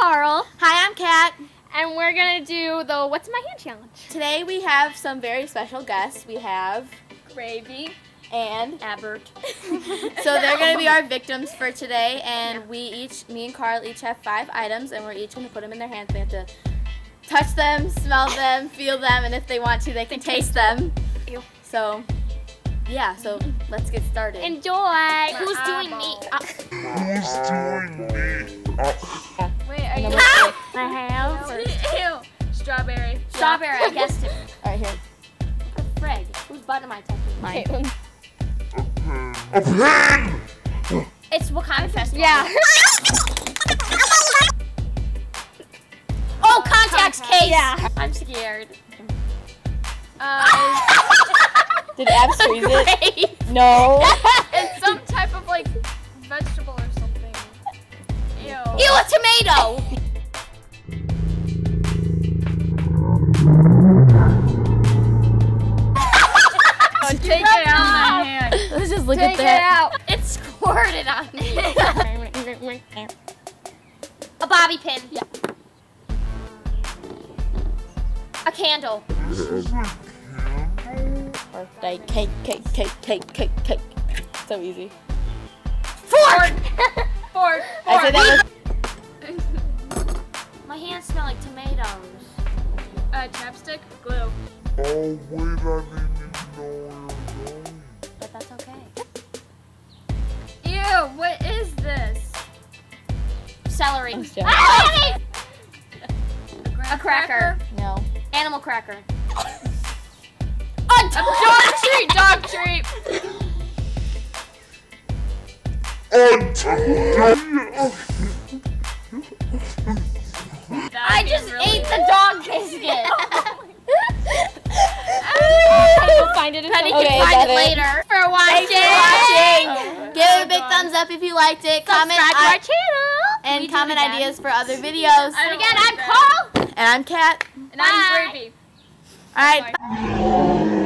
Carl. Hi, I'm Kat. And we're going to do the What's in My Hand challenge. Today we have some very special guests. We have Gracie and Abbert. So they're going to be our victims for today, and me and Carl each have 5 items, and we're each going to put them in their hands. They have to touch them, smell them, feel them, and if they want to, they can taste them. Ew. So, yeah, so let's get started. Enjoy. Who's doing me? Who's doing me? Wait, are you? I have. Ew. Strawberry. Strawberry, I guessed it. Alright, here. Frig. Whose butt am I touching? Mine. Caitlyn. A pen! It's what kind of festival? Yeah. Oh, contacts case. Yeah. I'm scared. Did Abs freeze it? No. It's some type of like vegetable or something. Ew. Ew, a tomato. Take it out of my hand. Let's just look Take at that. it out. It squirted on me. A bobby pin. Yeah. A candle. Birthday cake. So easy. Fork. Fork. I said that My hands smell like tomatoes. Chapstick. Glue. Oh, wait, I didn't even know where you're going. But that's okay. Ew. What is this? Celery. was joking. Ah! A cracker. No. Animal cracker. A dog treat. Dog treat. I just ate the dog biscuit. We'll find it. Penny Okay, can find is it that later. For watching. Watching. Give it a big thumbs up if you liked it. Comment Subscribe to our channel. and We do comment it again. ideas for other videos. And again, I'm Carl. And I'm Kat. And I'm Bye. Gravy. All right.